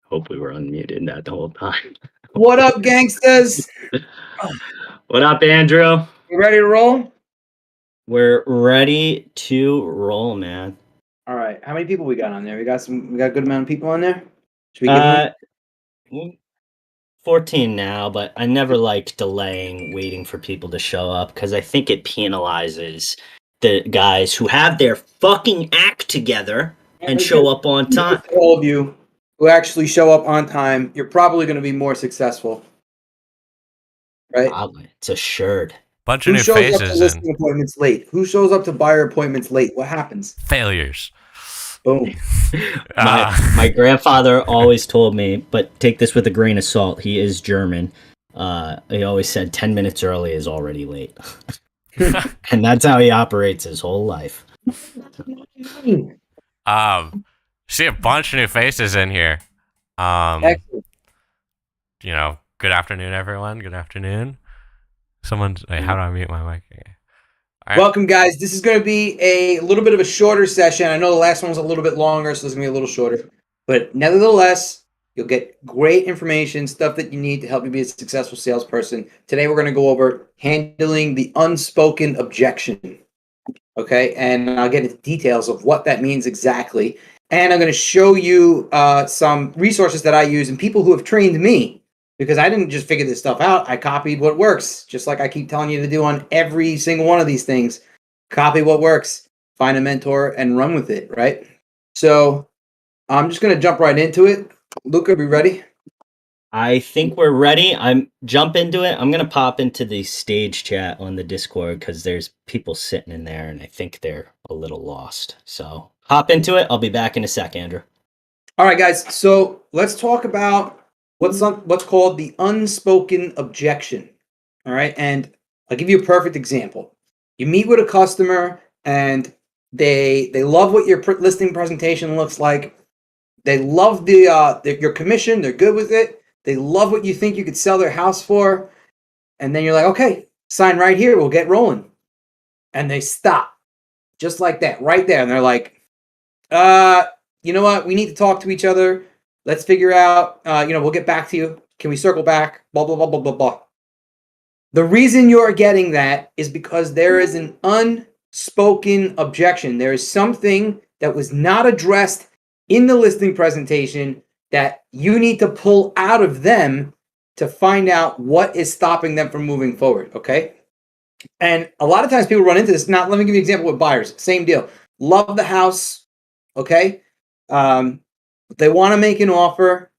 Hope we were unmuted that the whole time. What up, gangsters? What up, Andrew? You ready to roll? We're ready to roll, man. All right. How many people we got on there? We got a good amount of people on there. Should we give them? 14 now, but I never like delaying, waiting for people to show up because I think it penalizes the guys who have their fucking act together and show up on time. All of you who actually show up on time, you're probably going to be more successful, right? Probably. It's assured. Bunch of Who new shows up to faces listing and appointments late? Who shows up to buyer appointments late? What happens? failures. Boom. My grandfather always told me, but take this with a grain of salt. He is German. He always said 10 minutes early is already late. And that's how he operates his whole life. See a bunch of new faces in here. Excellent. Good afternoon, everyone. Good afternoon. Wait, how do I mute my mic? Okay. Right. Welcome, guys. This is going to be a little bit of a shorter session. I know the last one was a little bit longer, so it's going to be a little shorter. But nevertheless, you'll get great information, stuff that you need to help you be a successful salesperson. Today, we're going to go over handling the unspoken objection. Okay, and I'll get into details of what that means exactly. And I'm going to show you some resources that I use and people who have trained me. Because I didn't just figure this stuff out. I copied what works, just like I keep telling you to do on every single one of these things. Copy what works, find a mentor, and run with it, right? So I'm just going to jump right into it. Luca, are we ready? I think we're ready. I'm jump into it. I'm going to pop into the stage chat on the Discord because there's people sitting in there, and I think they're a little lost. So hop into it. I'll be back in a sec, Andrew. All right, guys. So let's talk about what's called the unspoken objection. All right, and I'll give you a perfect example. You meet with a customer and they love what your listing presentation looks like. They love your commission. They're good with it. They love what you think you could sell their house for. And then you're like, okay, sign right here. We'll get rolling. And they stop just like that right there. And they're like, you know what? We need to talk to each other. Let's figure out, we'll get back to you. Can we circle back? Blah, blah, blah, blah, blah, blah. The reason you're getting that is because there is an unspoken objection. There is something that was not addressed in the listing presentation that you need to pull out of them to find out what is stopping them from moving forward, okay? And a lot of times people run into this. Now, let me give you an example with buyers. Same deal. Love the house, okay? They want to make an offer.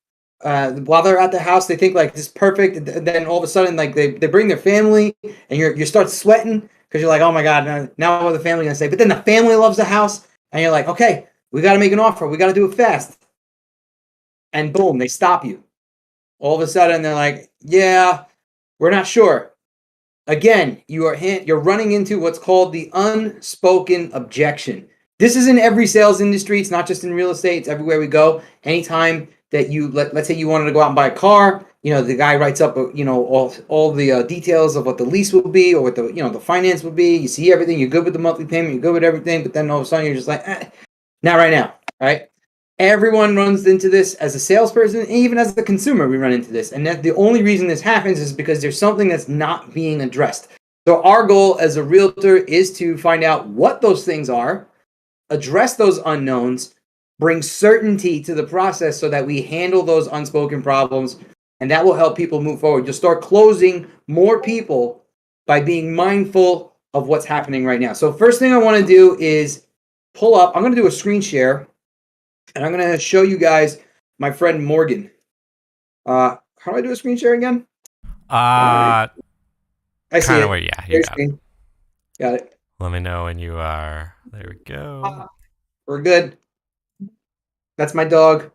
While they're at the house, they think like this is perfect. And then all of a sudden, like they bring their family, and you start sweating because you're like, oh my god, now what are the family gonna say? But then the family loves the house, and you're like, okay, we got to make an offer. We got to do it fast. And boom, they stop you. All of a sudden, they're like, yeah, we're not sure. Again, you're running into what's called the unspoken objection. This is in every sales industry. It's not just in real estate. It's everywhere we go. Anytime that you let's say you wanted to go out and buy a car, the guy writes up all the details of what the lease will be or what the finance will be. You see everything. You're good with the monthly payment. You're good with everything. But then all of a sudden you're just like, not right now, right? Everyone runs into this as a salesperson, and even as a consumer, we run into this. And that the only reason this happens is because there's something that's not being addressed. So our goal as a realtor is to find out what those things are, address those unknowns, bring certainty to the process so that we handle those unspoken problems, and that will help people move forward. You'll start closing more people by being mindful of what's happening right now. So first thing I want to do is pull up. I'm going to do a screen share, and I'm going to show you guys my friend Morgan. How do I do a screen share again? I see it. Wait, yeah, you got it. Got it. Let me know when you are. There we go. We're good. That's my dog.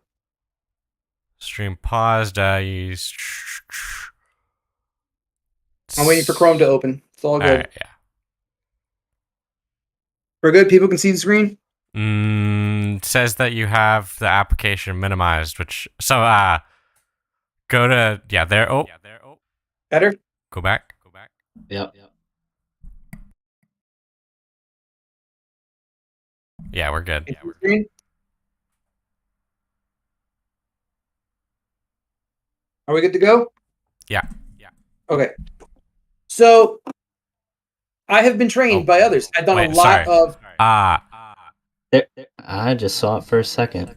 Stream paused. I'm waiting for Chrome to open. It's all good. All right, yeah. We're good. People can see the screen. Says that you have the application minimized, go to there. Oh, better. Go back. Yep. Yeah, we're good. Screen? Are we good to go? Yeah. Okay. So I have been trained by others. I've done a lot of. I just saw it for a second.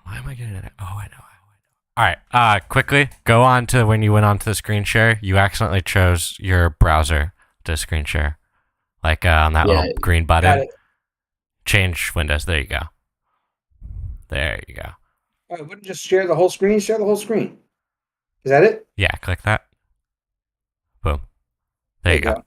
Why am I getting it? Oh, I know. All right. Quickly go on to when you went onto the screen share. You accidentally chose your browser to screen share, like on that little green Got button. it. Change windows. There you go. There you go. All right, wouldn't just share the whole screen? Share the whole screen. Is that it? Yeah, click that. Boom. There you go. Can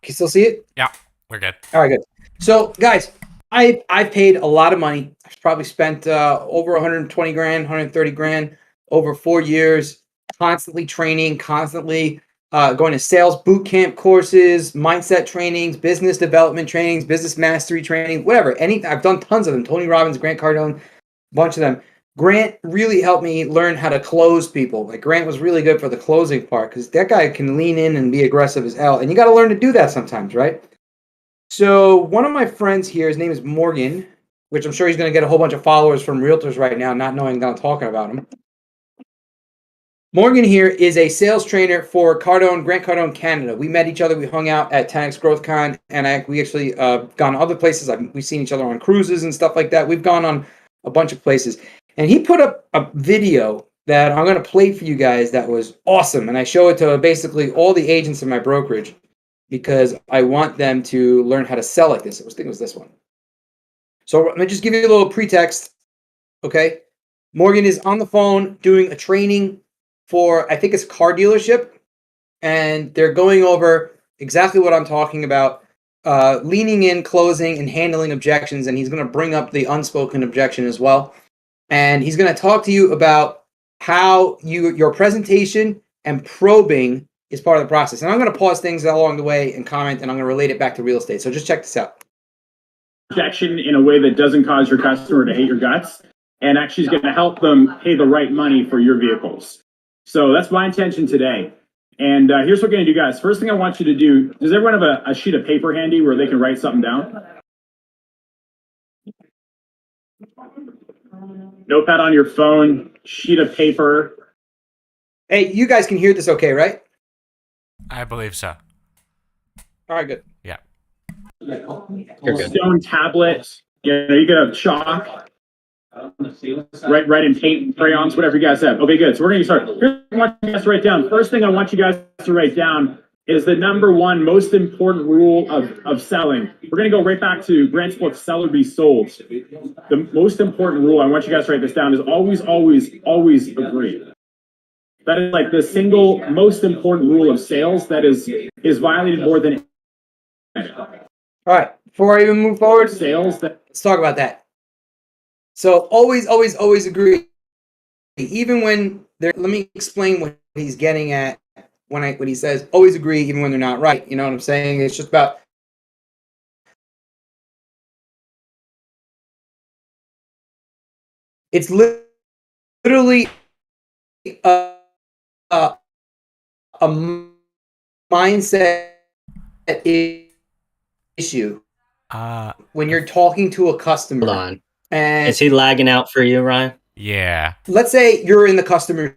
you still see it? Yeah, we're good. All right, good. So, guys, I've paid a lot of money. I've probably spent over 120 grand, 130 grand over 4 years, constantly training, constantly going to sales boot camp courses, mindset trainings, business development trainings, business mastery training, whatever. Anything. I've done tons of them. Tony Robbins, Grant Cardone, a bunch of them. Grant really helped me learn how to close people. Like Grant was really good for the closing part because that guy can lean in and be aggressive as hell. And you got to learn to do that sometimes, right? So one of my friends here, his name is Morgan, which I'm sure he's going to get a whole bunch of followers from realtors right now, not knowing that I'm talking about him. Morgan here is a sales trainer for Grant Cardone Canada. We met each other. We hung out at 10X GrowthCon, and we actually gone other places. We've seen each other on cruises and stuff like that. We've gone on a bunch of places. And he put up a video that I'm going to play for you guys that was awesome. And I show it to basically all the agents in my brokerage because I want them to learn how to sell like this. I think it was this one. So let me just give you a little pretext. Okay. Morgan is on the phone doing a training for, I think it's a car dealership. And they're going over exactly what I'm talking about. Leaning in, closing, and handling objections. And he's going to bring up the unspoken objection as well. And he's going to talk to you about how your presentation and probing is part of the process. And I'm going to pause things along the way and comment, and I'm going to relate it back to real estate. So just check this out. Objection in a way that doesn't cause your customer to hate your guts and actually is going to help them pay the right money for your vehicles. So that's my intention today. And here's what we're going to do, guys. First thing I want you to do, does everyone have a sheet of paper handy where they can write something down? Notepad on your phone, sheet of paper. Hey, you guys can hear this okay, right? I believe so. All right, good. Yeah. Stone tablet. You could have chalk. Write in paint, crayons, whatever you guys have. Okay, good. So we're going to start. Here's what I want you guys to write down. First thing I want you guys to write down is the number one most important rule of selling. We're going to go right back to Grant's book, Sell or Be Sold. The most important rule, I want you guys to write this down, is always, always, always agree. That is like the single most important rule of sales that is violated more than. All right. Before I even move forward, Sales. Let's talk about that. So always, always, always agree. Even when let me explain what he's getting at when he says always agree, even when they're not right. You know what I'm saying? It's just about. It's literally a mindset issue when you're talking to a customer. Hold on. And is he lagging out for you, Ryan? Yeah. Let's say you're in the customer's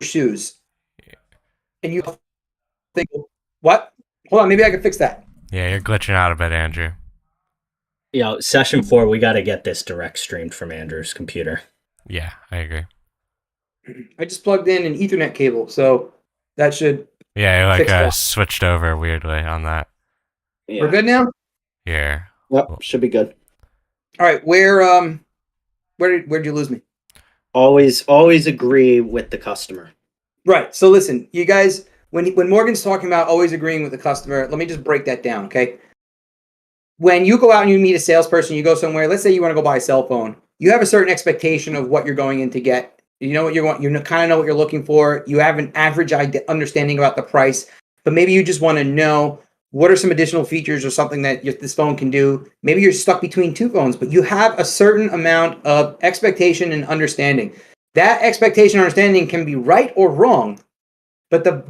shoes and you think, what? Hold on, maybe I can fix that. Yeah, you're glitching out a bit, Andrew. Session 4, we got to get this direct streamed from Andrew's computer. Yeah, I agree. I just plugged in an Ethernet cable, so that should. Yeah, you switched over weirdly on that. Yeah. We're good now? Yeah. Yep, should be good. All right, where'd you lose me? Always agree with the customer. Right. So listen, you guys, when Morgan's talking about always agreeing with the customer, let me just break that down, okay? When you go out and you meet a salesperson, you go somewhere, let's say you want to go buy a cell phone, you have a certain expectation of what you're going in to get. You know what you want, you kind of know what you're looking for. You have an average understanding about the price, but maybe you just want to know what are some additional features or something that this phone can do. Maybe you're stuck between two phones, but you have a certain amount of expectation and understanding. That expectation and understanding can be right or wrong, but the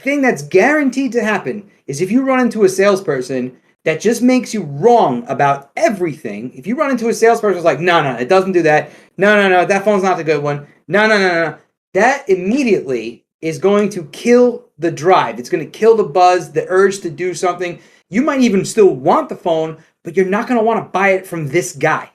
thing that's guaranteed to happen is if you run into a salesperson that just makes you wrong about everything. If you run into a salesperson who's like, no, it doesn't do that. No, that phone's not the good one. No. that immediately is going to kill the drive. It's going to kill the buzz, the urge to do something. You might even still want the phone, but you're not going to want to buy it from this guy.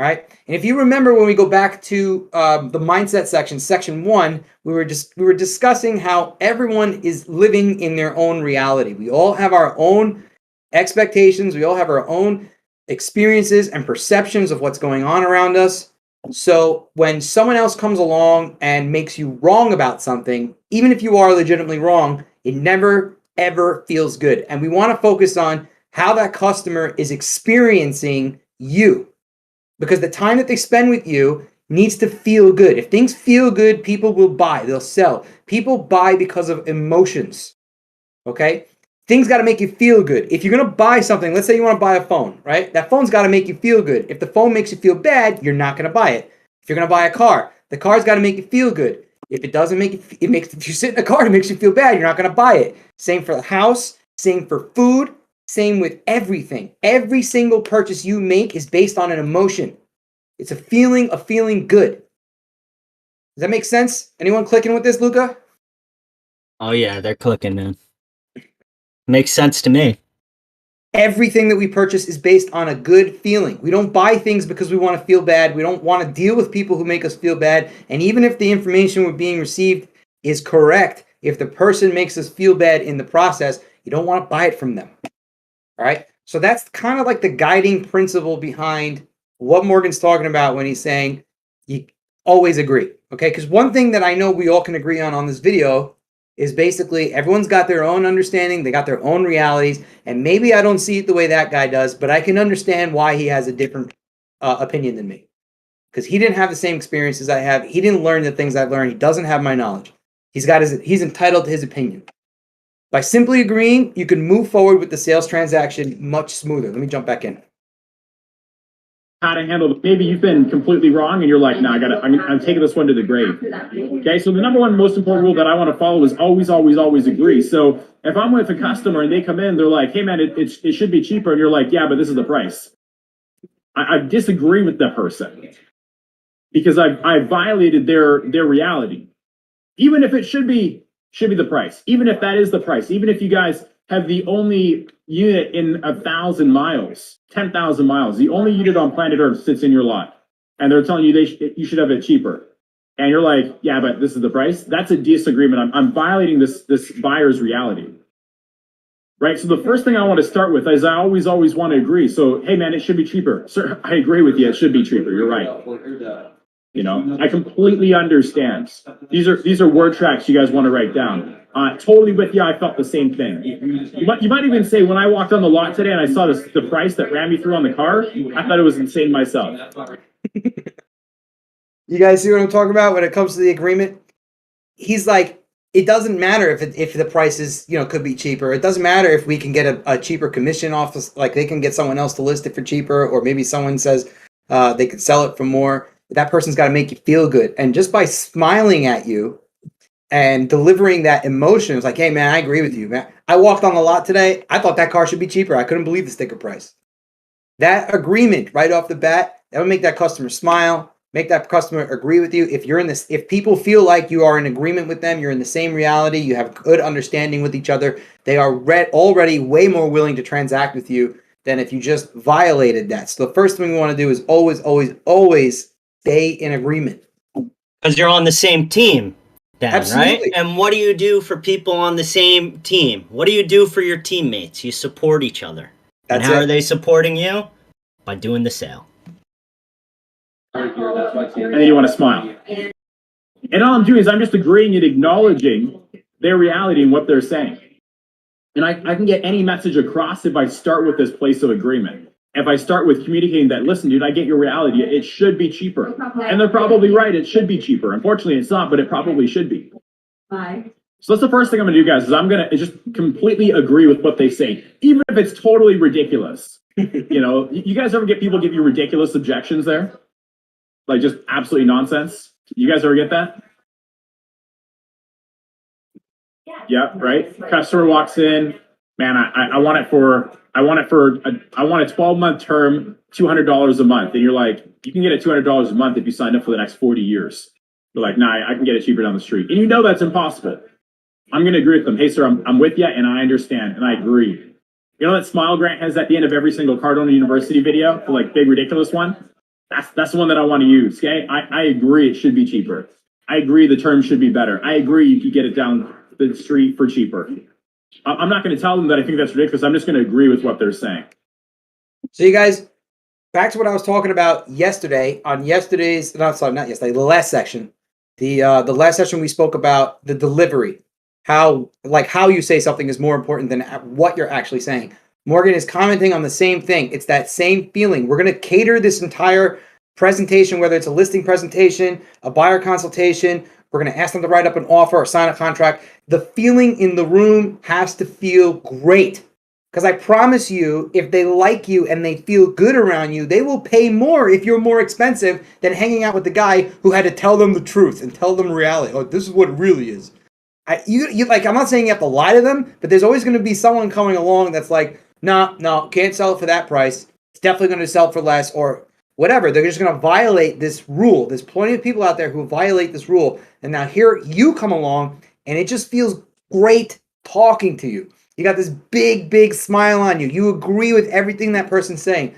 All right. And if you remember when we go back to the mindset section 1, we were discussing how everyone is living in their own reality. We all have our own expectations. We all have our own experiences and perceptions of what's going on around us. So when someone else comes along and makes you wrong about something, even if you are legitimately wrong, it never, ever feels good. And we want to focus on how that customer is experiencing you. Because the time that they spend with you needs to feel good. If things feel good, people will buy. They'll sell. People buy because of emotions. Okay? Things got to make you feel good. If you're going to buy something, let's say you want to buy a phone, right? That phone's got to make you feel good. If the phone makes you feel bad, you're not going to buy it. If you're going to buy a car, the car's got to make you feel good. If it doesn't make you, if you sit in a car and it makes you feel bad, you're not going to buy it. Same for the house, same for food, same with everything. Every single purchase you make is based on an emotion. It's a feeling of feeling good. Does that make sense? Anyone clicking with this, Luca? Oh yeah, they're clicking, man. Makes sense to me. Everything that we purchase is based on a good feeling. We don't buy things because we want to feel bad. We don't want to deal with people who make us feel bad. And even if the information we're being received is correct, if the person makes us feel bad in the process, you don't want to buy it from them. All right? So that's kind of like the guiding principle behind what Morgan's talking about when he's saying you always agree. Okay? Because one thing that I know we all can agree on this video is basically everyone's got their own understanding, they got their own realities, and maybe I don't see it the way that guy does, but I can understand why he has a different opinion than me. Because he didn't have the same experiences I have. He didn't learn the things I've learned. He doesn't have my knowledge. He's entitled to his opinion. By simply agreeing, you can move forward with the sales transaction much smoother. Let me jump back in. How to handle maybe you've been completely wrong and you're like, no, I'm taking this one to the grave. Okay, so the number one most important rule that I want to follow is always, always, always agree. So if I'm with a customer and they come in, they're like, hey man, it should be cheaper, and you're like, yeah, but this is the price. I disagree with that person because I violated their reality. Even if it should be the price, even if that is the price, even if you guys have the only unit in 1,000 miles, 10,000 miles, the only unit on planet Earth sits in your lot, and they're telling you you should have it cheaper, and you're like, yeah, but this is the price. That's a disagreement. I'm violating this buyer's reality, right? So the first thing I want to start with is I always want to agree. So hey man, it should be cheaper, sir. I agree with you. It should be cheaper. You're right. You know, I completely understand. These are word tracks you guys want to write down. Totally with you. I felt the same thing. You might even say when I walked on the lot today and I saw the price that ran me through on the car, I thought it was insane myself. You guys see what I'm talking about when it comes to the agreement? He's like, it doesn't matter if the price is, could be cheaper. It doesn't matter if we can get a cheaper commission off, like they can get someone else to list it for cheaper, or maybe someone says they could sell it for more. That person's got to make you feel good. And just by smiling at you and delivering that emotion, it's like, hey, man, I agree with you, man. I walked on the lot today. I thought that car should be cheaper. I couldn't believe the sticker price. That agreement right off the bat, that would make that customer smile, make that customer agree with you. If people feel like you are in agreement with them, you're in the same reality, you have good understanding with each other, they are already way more willing to transact with you than if you just violated that. So the first thing we want to do is always, always, always stay in agreement. Because you're on the same team then, Absolutely. right? And what do you do for people on the same team? What do you do for your teammates? You support each other. And how are they supporting you? By doing the sale. And then you want to smile. And all I'm doing is I'm just agreeing and acknowledging their reality and what they're saying. And I can get any message across if I start with this place of agreement. If I start with communicating that, listen, dude, I get your reality. It should be cheaper. And they're probably right. It should be cheaper. Unfortunately, it's not, but it probably should be. So that's the first thing I'm going to do, guys, is I'm going to just completely agree with what they say, even if it's totally ridiculous. You guys ever get people give you ridiculous objections there? Like just absolutely nonsense? You guys ever get that? Yeah, right. Customer walks in, man, I want it for a 12-month term, $200 a month. And you're like, you can get it $200 a month if you signed up for the next 40 years. They're like, nah, I can get it cheaper down the street. And you know that's impossible. I'm going to agree with them. Hey, sir, I'm with you, and I understand, and I agree. You know that smile Grant has at the end of every single Cardinal University video, the like big ridiculous one? That's the one that I want to use. Okay, I agree it should be cheaper. I agree the terms should be better. I agree you could get it down the street for cheaper. I'm not going to tell them that I think that's ridiculous. I'm just going to agree with what they're saying. So you guys, back to what I was talking about yesterday on yesterday's, not yesterday, the last section. The last session we spoke about the delivery, how you say something is more important than what you're actually saying. Morgan is commenting on the same thing. It's that same feeling. We're going to cater this entire presentation, whether it's a listing presentation, a buyer consultation. We're going to ask them to write up an offer or sign a contract. The feeling in the room has to feel great. Because I promise you, if they like you and they feel good around you, they will pay more if you're more expensive than hanging out with the guy who had to tell them the truth and tell them reality. Oh, this is what it really is. I'm not saying you have to lie to them, but there's always going to be someone coming along that's like, no, can't sell it for that price. It's definitely going to sell for less or whatever. They're just going to violate this rule. There's plenty of people out there who violate this rule. And now here you come along and it just feels great talking to you. You got this big, big smile on you. You agree with everything that person's saying.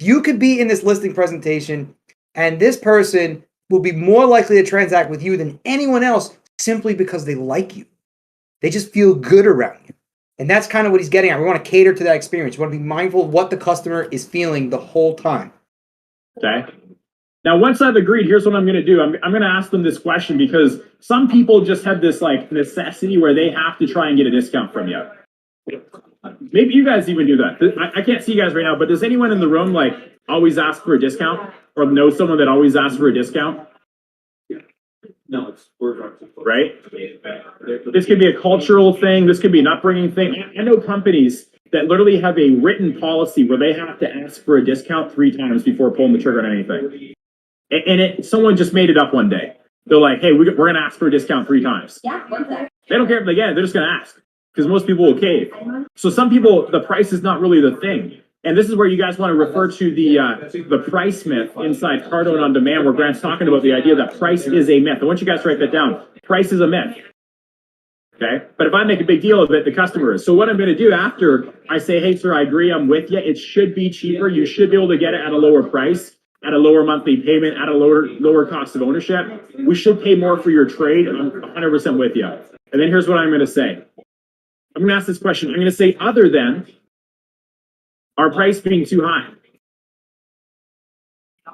You could be in this listing presentation and this person will be more likely to transact with you than anyone else simply because they like you. They just feel good around you. And that's kind of what he's getting at. We want to cater to that experience. We want to be mindful of what the customer is feeling the whole time. Okay. Now, once I've agreed, here's what I'm going to do. I'm going to ask them this question because some people just have this like necessity where they have to try and get a discount from you. Maybe you guys even do that. I can't see you guys right now, but does anyone in the room like always ask for a discount or know someone that always asks for a discount? No, it's right. This could be a cultural thing. This could be an upbringing thing. I know companies that literally have a written policy where they have to ask for a discount 3 times before pulling the trigger on anything. And someone just made it up one day. They're like, hey, we're going to ask for a discount 3 times. Yeah, they don't care if they get it. They're just going to ask because most people will cave. So some people, the price is not really the thing. And this is where you guys want to refer to the price myth inside Cardone On Demand, where Grant's talking about the idea that price is a myth. I want you guys to write that down. Price is a myth. Okay? But if I make a big deal of it, the customer is. So what I'm going to do after I say, hey, sir, I agree, I'm with you. It should be cheaper. You should be able to get it at a lower price, at a lower monthly payment, at a lower cost of ownership. We should pay more for your trade. I'm 100% with you. And then here's what I'm going to say. I'm going to ask this question. I'm going to say, other than our price being too high.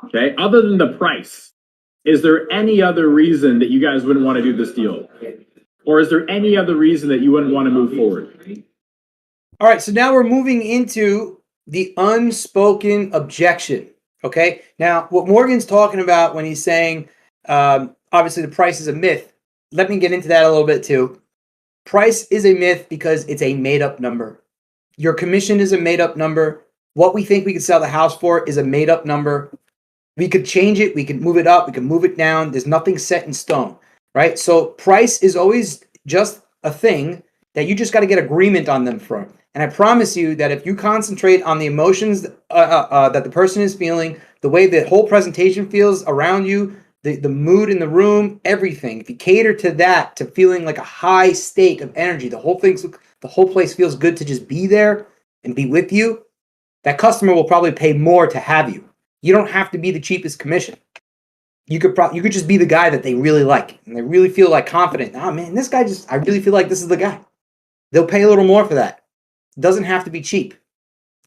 Okay, other than the price, is there any other reason that you guys wouldn't want to do this deal? Or is there any other reason that you wouldn't want to move forward? All right, so now we're moving into the unspoken objection. Okay, now what Morgan's talking about when he's saying, obviously the price is a myth. Let me get into that a little bit too. Price is a myth because it's a made-up number. Your commission is a made-up number. What we think we could sell the house for is a made-up number. We could change it. We could move it up. We could move it down. There's nothing set in stone, right? So price is always just a thing that you just got to get agreement on them from. And I promise you that if you concentrate on the emotions that the person is feeling, the way the whole presentation feels around you, the mood in the room, everything, if you cater to that, to feeling like a high state of energy, the whole place feels good to just be there and be with you, that customer will probably pay more to have you. You don't have to be the cheapest commission. You could just be the guy that they really like and they really feel like confident. Oh man, this guy I really feel like this is the guy. They'll pay a little more for that. It doesn't have to be cheap.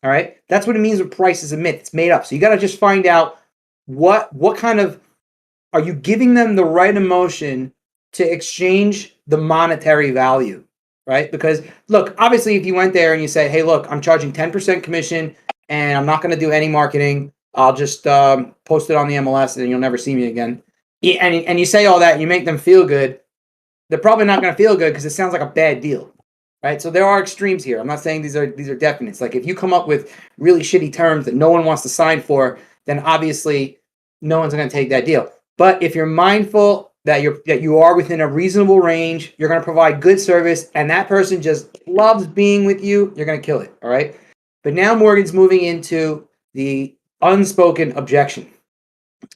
All right? That's what it means when price is a myth. It's made up. So you got to just find out what kind of, are you giving them the right emotion to exchange the monetary value, right? Because look, obviously if you went there and you say, hey, look, I'm charging 10% commission and I'm not going to do any marketing. I'll just post it on the MLS and you'll never see me again. And you say all that and you make them feel good. They're probably not going to feel good because it sounds like a bad deal, right? So there are extremes here. I'm not saying these are definites. Like if you come up with really shitty terms that no one wants to sign for, then obviously no one's going to take that deal. But if you're mindful that you are within a reasonable range, you're going to provide good service, and that person just loves being with you, you're going to kill it, all right? But now Morgan's moving into the unspoken objection.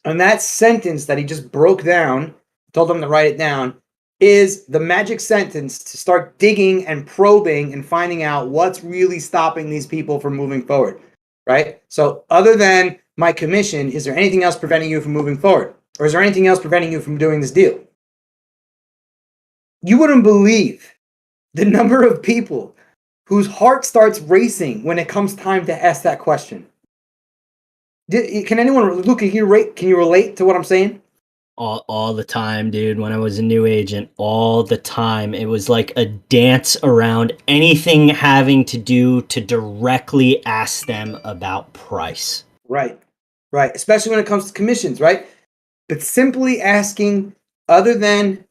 And that sentence that he just broke down told them to write it down, is the magic sentence to start digging and probing and finding out what's really stopping these people from moving forward, right? So other than my commission, is there anything else preventing you from moving forward? Or is there anything else preventing you from doing this deal? You wouldn't believe the number of people whose heart starts racing when it comes time to ask that question. Can anyone, Luke, can you relate to what I'm saying? All the time, dude. When I was a new agent, all the time. It was like a dance around anything having to do to directly ask them about price. Right. Especially when it comes to commissions, right? But simply asking, other than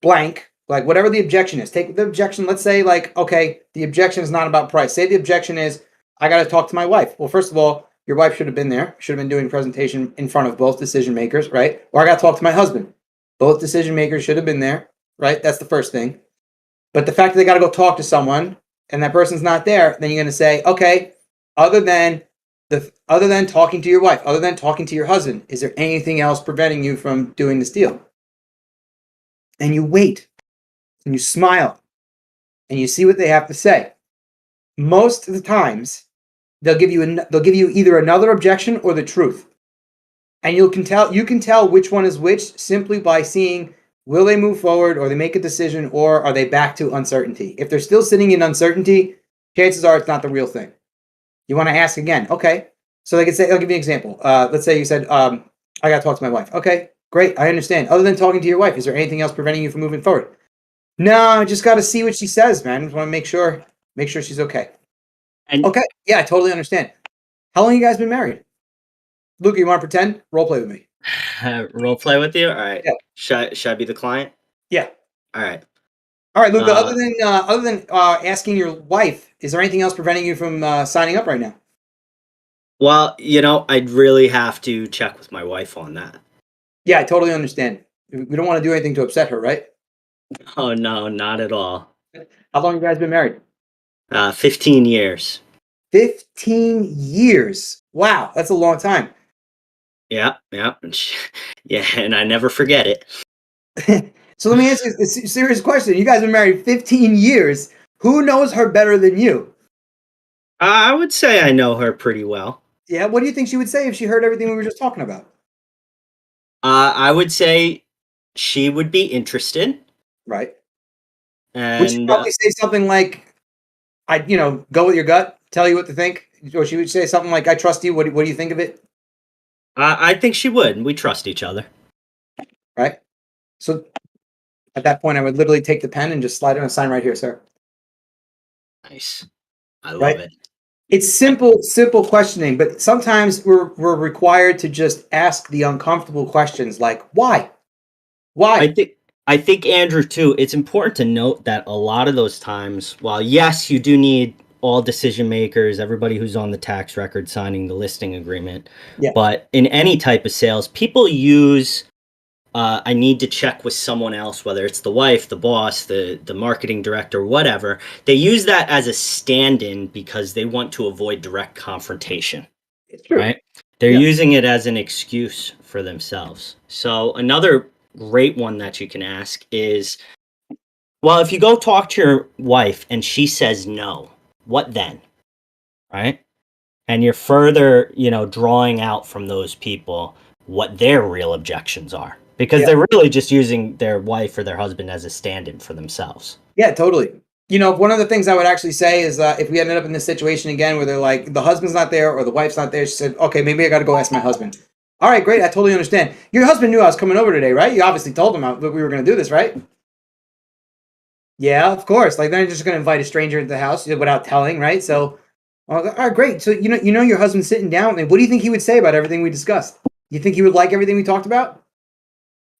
blank, like whatever the objection is, take the objection. Let's say, like, okay, the objection is not about price. Say the objection is, I got to talk to my wife. Well, first of all, your wife should have been there, should have been doing a presentation in front of both decision makers, right? Or I got to talk to my husband. Both decision makers should have been there, right? That's the first thing. But the fact that they got to go talk to someone and that person's not there, then you're going to say, okay, other than talking to your wife, other than talking to your husband, is there anything else preventing you from doing this deal? And you wait, and you smile, and you see what they have to say. Most of the times, they'll give you either another objection or the truth, and you can tell which one is which simply by seeing, will they move forward, or they make a decision, or are they back to uncertainty? If they're still sitting in uncertainty, chances are it's not the real thing. You want to ask again. Okay. So they can say, I'll give you an example. Let's say you said, I got to talk to my wife. Okay, great. I understand. Other than talking to your wife, is there anything else preventing you from moving forward? No, I just got to see what she says, man. Just want to make sure she's okay. And okay. Yeah, I totally understand. How long have you guys been married? Luke, you want to pretend? Role play with me. Role play with you? All right. Yeah. Should I be the client? Yeah. All right. All right, Luca, other than asking your wife, is there anything else preventing you from signing up right now? Well, I'd really have to check with my wife on that. Yeah, I totally understand. We don't want to do anything to upset her, right? Oh, no, not at all. How long have you guys been married? 15 years. 15 years. Wow, that's a long time. Yeah. Yeah, and I never forget it. So let me ask you a serious question. You guys have been married 15 years. Who knows her better than you? I would say I know her pretty well. Yeah, what do you think she would say if she heard everything we were just talking about? I would say she would be interested. Right. And would she probably say something like, go with your gut, tell you what to think? Or she would say something like, I trust you. What do you think of it? I think she would. We trust each other. Right. So at that point, I would literally take the pen and just slide in a sign right here, sir. Nice. I love it. It's simple questioning, but sometimes we're required to just ask the uncomfortable questions like, why? Why? I think, Andrew, too, it's important to note that a lot of those times, while yes, you do need all decision makers, everybody who's on the tax record signing the listing agreement, but in any type of sales, people use I need to check with someone else, whether it's the wife, the boss, the marketing director, whatever. They use that as a stand-in because they want to avoid direct confrontation. It's true. Right? They're using it as an excuse for themselves. So another great one that you can ask is, well, if you go talk to your wife and she says no, what then? Right? And you're further, drawing out from those people what their real objections are. Because they're really just using their wife or their husband as a stand-in for themselves. Yeah, totally. One of the things I would actually say is if we ended up in this situation again where they're like, the husband's not there or the wife's not there, she said, okay, maybe I got to go ask my husband. All right, great. I totally understand. Your husband knew I was coming over today, right? You obviously told him that we were going to do this, right? Yeah, of course. Like, they're just going to invite a stranger into the house without telling, right? So, all right, great. So, your husband's sitting down. And what do you think he would say about everything we discussed? You think he would like everything we talked about?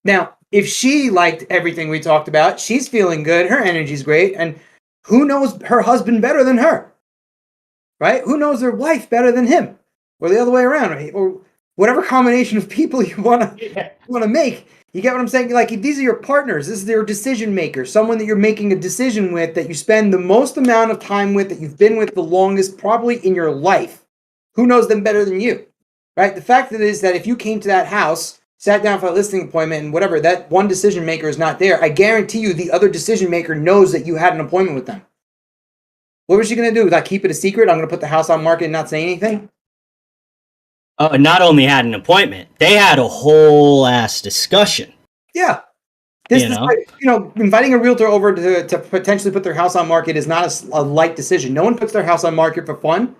Now, if she liked everything we talked about, she's feeling good, her energy's great, and who knows her husband better than her? Right? Who knows their wife better than him? Or the other way around, right? Or whatever combination of people you want to make. You get what I'm saying? Like, these are your partners. This is their decision maker, someone that you're making a decision with, that you spend the most amount of time with, that you've been with the longest probably in your life. Who knows them better than you? Right? The fact that is that if you came to that house sat down for a listing appointment and whatever, that one decision maker is not there, I guarantee you the other decision maker knows that you had an appointment with them. What was she going to do? Like, keep it a secret? I'm going to put the house on market and not say anything? Not only had an appointment, they had a whole ass discussion. Yeah. Inviting a realtor over to potentially put their house on market is not a light decision. No one puts their house on market for fun.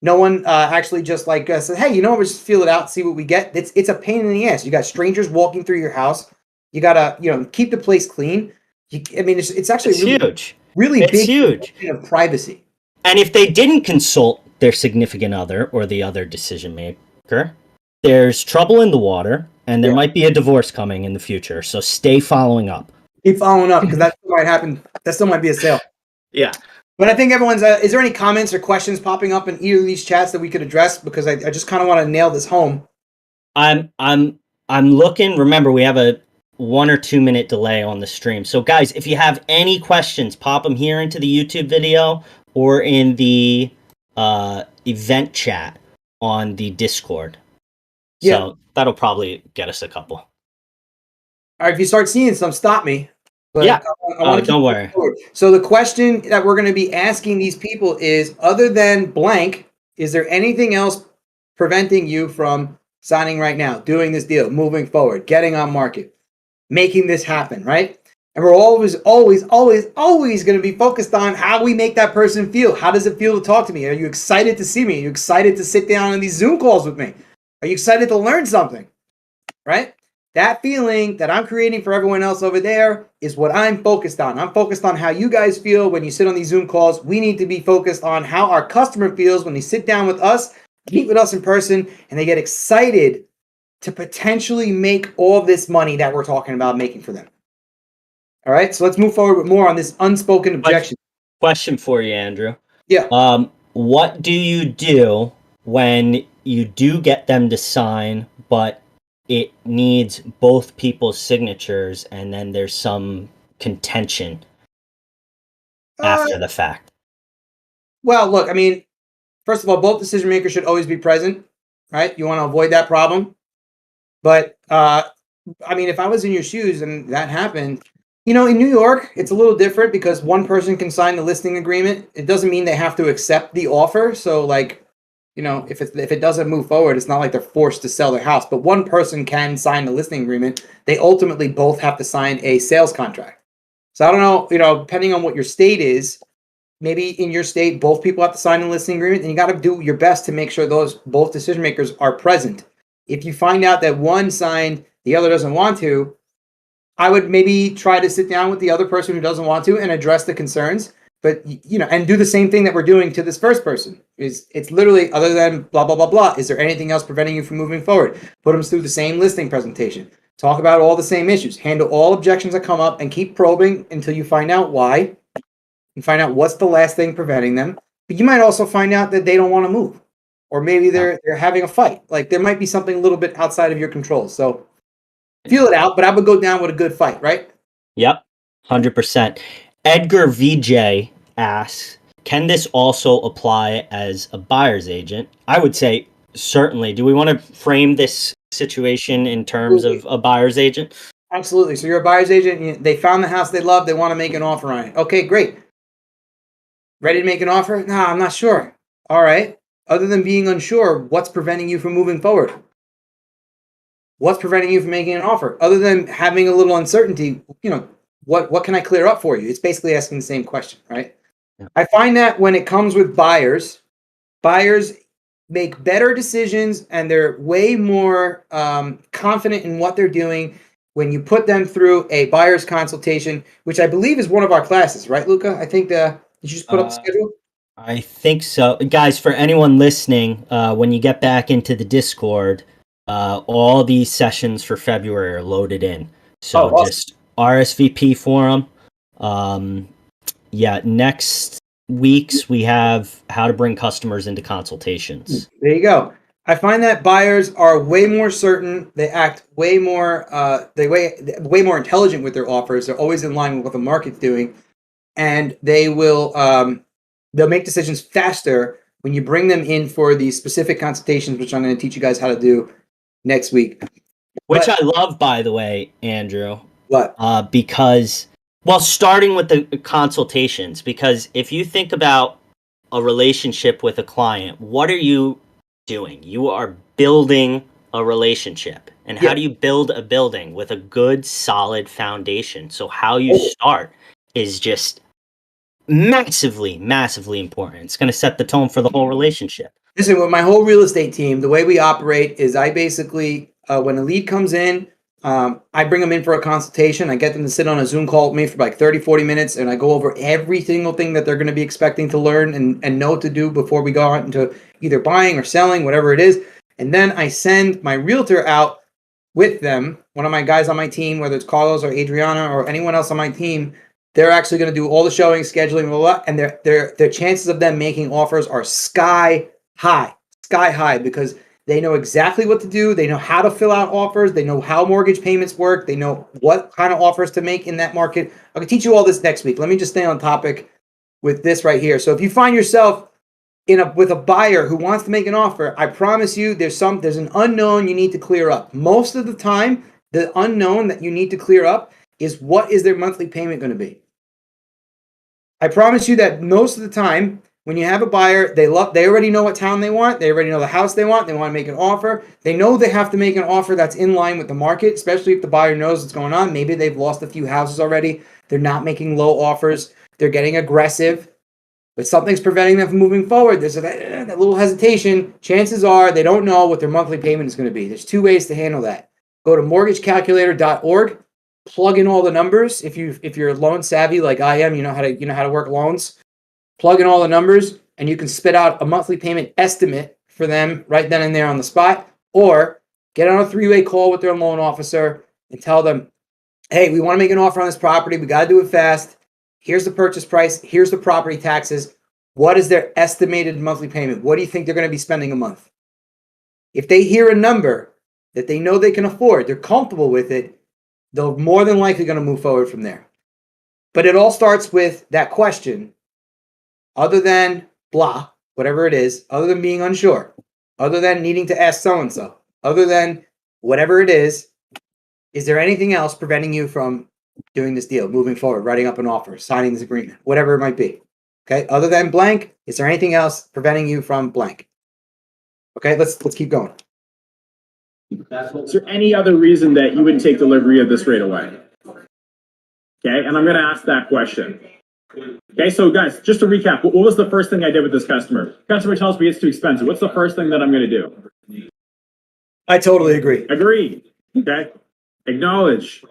No one actually just like says, hey, we'll just feel it out, see what we get. It's a pain in the ass. You got strangers walking through your house. You got to, keep the place clean. It's actually huge. Really it's big huge. Of privacy. And if they didn't consult their significant other or the other decision maker, there's trouble in the water, and there might be a divorce coming in the future. So stay following up. Keep following up, because that still might happen. That still might be a sale. Yeah. But I think everyone's. Is there any comments or questions popping up in either of these chats that we could address? Because I just kind of want to nail this home. I'm looking. Remember, we have a 1 or 2 minute delay on the stream. So guys, if you have any questions, pop them here into the YouTube video or in the event chat on the Discord. Yeah. So that'll probably get us a couple. All right, if you start seeing some, stop me. But yeah. I want to don't worry. So the question that we're going to be asking these people is, other than blank, is there anything else preventing you from signing right now, doing this deal, moving forward, getting on market, making this happen, right? And we're always going to be focused on how we make that person feel. How does it feel to talk to me? Are you excited to see me? Are you excited to sit down on these Zoom calls with me? Are you excited to learn something, right? That feeling that I'm creating for everyone else over there is what I'm focused on. I'm focused on how you guys feel when you sit on these Zoom calls. We need to be focused on how our customer feels when they sit down with us, meet with us in person, and they get excited to potentially make all this money that we're talking about making for them. All right, so let's move forward with more on this unspoken objection. Question for you, Andrew. Yeah. What do you do when you do get them to sign, but it needs both people's signatures, and then there's some contention after the fact? Well, look, first of all, both decision makers should always be present, right? You want to avoid that problem. But, if I was in your shoes and that happened, in New York, it's a little different because one person can sign the listing agreement. It doesn't mean they have to accept the offer. So, if it doesn't move forward, it's not like they're forced to sell their house. But one person can sign the listing agreement. They ultimately both have to sign a sales contract. So I don't know, depending on what your state is, maybe in your state, both people have to sign a listing agreement, and you got to do your best to make sure both decision makers are present. If you find out that one signed, the other doesn't want to, I would maybe try to sit down with the other person who doesn't want to and address the concerns. But, and do the same thing that we're doing to this first person. It's literally, other than blah, blah, blah, blah, is there anything else preventing you from moving forward? Put them through the same listing presentation. Talk about all the same issues. Handle all objections that come up and keep probing until you find out why. And find out what's the last thing preventing them. But you might also find out that they don't want to move. Or maybe they're having a fight. Like, there might be something a little bit outside of your control. So feel it out, but I would go down with a good fight, right? Yep, 100%. Edgar VJ asks, can this also apply as a buyer's agent? I would say certainly. Do we want to frame this situation in terms of a buyer's agent? Absolutely. So you're a buyer's agent. They found the house they love. They want to make an offer on it. Okay, great. Ready to make an offer? No, I'm not sure. All right. Other than being unsure, what's preventing you from moving forward? What's preventing you from making an offer? Other than having a little uncertainty, what can I clear up for you? It's basically asking the same question, right? Yeah. I find that when it comes with buyers make better decisions and they're way more confident in what they're doing when you put them through a buyer's consultation, which I believe is one of our classes, right, Luca? I think did you just put up the schedule? I think so. Guys, for anyone listening, when you get back into the Discord, all these sessions for February are loaded in. So awesome. Just RSVP for them. Next weeks we have how to bring customers into consultations. There you go. I find that buyers are way more certain. They act way more. Way more intelligent with their offers. They're always in line with what the market's doing, and they will. They'll make decisions faster when you bring them in for these specific consultations, which I'm going to teach you guys how to do next week. Which But I love, by the way, Andrew. what? Because, well, starting with the consultations, because if you think about a relationship with a client, what are you doing? You are building a relationship. And how Yeah. do you build a building? With a good, solid foundation. So, how you Oh, start is just massively, massively important. It's going to set the tone for the whole relationship. listen, with my whole real estate team, the way we operate is I basically, when a lead comes in, I bring them in for a consultation. I get them to sit on a Zoom call with me for like 30, 40 minutes, and I go over every single thing that they're going to be expecting to learn and know what to do before we go out into either buying or selling, whatever it is. And then I send my realtor out with them, one of my guys on my team, whether it's Carlos or Adriana or anyone else on my team. They're actually going to do all the showing, scheduling, blah, blah, and their chances of them making offers are sky high, because they know exactly what to do. They know how to fill out offers. They know how mortgage payments work. They know what kind of offers to make in that market. I can teach you all this next week. Let me just stay on topic with this right here. So if you find yourself with a buyer who wants to make an offer, I promise you there's an unknown you need to clear up. Most of the time, the unknown that you need to clear up is what is their monthly payment going to be. I promise you that most of the time, when you have a buyer, they already know what town they want. They already know the house they want. They want to make an offer. They know they have to make an offer that's in line with the market, especially if the buyer knows what's going on. Maybe they've lost a few houses already. They're not making low offers. They're getting aggressive, but something's preventing them from moving forward. There's that little hesitation. Chances are they don't know what their monthly payment is going to be. There's two ways to handle that. Go to mortgagecalculator.org. Plug in all the numbers. If you're loan savvy like I am, you know how to work loans. Plug in all the numbers, and you can spit out a monthly payment estimate for them right then and there on the spot. Or get on a three-way call with their loan officer and tell them, "Hey, we want to make an offer on this property. We got to do it fast. Here's the purchase price. Here's the property taxes. What is their estimated monthly payment? What do you think they're going to be spending a month?" If they hear a number that they know they can afford, they're comfortable with it, they're more than likely going to move forward from there. But it all starts with that question. Other than blah, whatever it is, other than being unsure, other than needing to ask so-and-so, other than whatever it is there anything else preventing you from doing this deal, moving forward, writing up an offer, signing this agreement, whatever it might be? Okay, other than blank, is there anything else preventing you from blank? Okay, let's keep going. Is there any other reason that you wouldn't take delivery of this right away? Okay, and I'm going to ask that question. Okay, so guys, just to recap, what was the first thing I did with this customer? Customer tells me it's too expensive. What's the first thing that I'm going to do? I totally agree. Agree. Okay, acknowledge.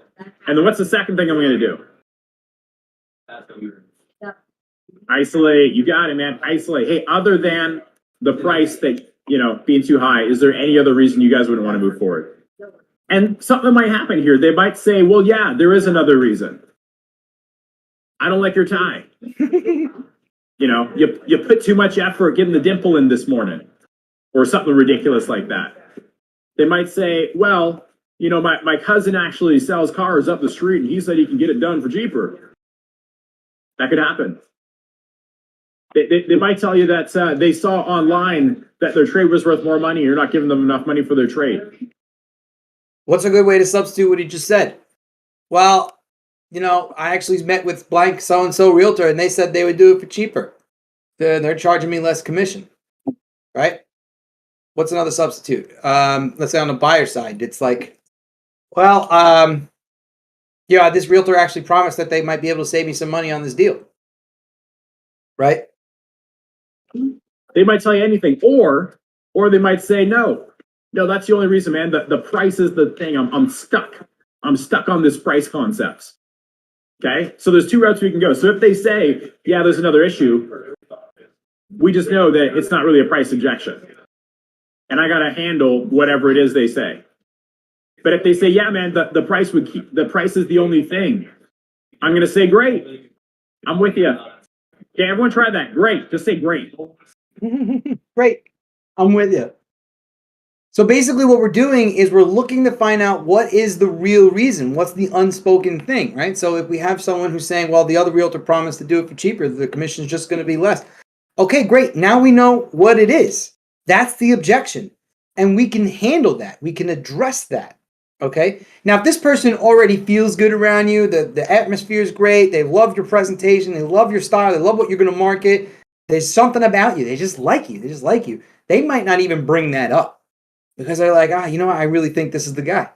And then what's the second thing I'm going to do? Isolate. You got it, man. Isolate. Hey, other than the price that, being too high, is there any other reason you guys wouldn't want to move forward? And something might happen here. They might say, well, yeah, there is another reason. I don't like your tie. You put too much effort getting the dimple in this morning, or something ridiculous like that. They might say, well, my cousin actually sells cars up the street and he said he can get it done for cheaper. That could happen. They might tell you that they saw online that their trade was worth more money. You're not giving them enough money for their trade. What's a good way to substitute what he just said? Well, I actually met with blank so-and-so realtor and they said they would do it for cheaper. They're charging me less commission, right? What's another substitute? Let's say on the buyer side, it's like, well, this realtor actually promised that they might be able to save me some money on this deal, right? They might tell you anything, or they might say, no, that's the only reason, man. The price is the thing. I'm stuck. I'm stuck on this price concept. Okay, so there's two routes we can go. So if they say, yeah, there's another issue, we just know that it's not really a price objection, and I got to handle whatever it is they say. But if they say, yeah, man, the price is the only thing, I'm going to say, great, I'm with you. Okay, everyone try that. Great, just say great. Great, I'm with you. So basically what we're doing is we're looking to find out what is the real reason. What's the unspoken thing, right? So if we have someone who's saying, well, the other realtor promised to do it for cheaper, the commission is just going to be less. Okay, great. Now we know what it is. That's the objection. And we can handle that. We can address that. Okay. Now, if this person already feels good around you, the atmosphere is great, they love your presentation, they love your style, they love what you're going to market, there's something about you, they just like you, they might not even bring that up because they're like, you know what, I really think this is the guy,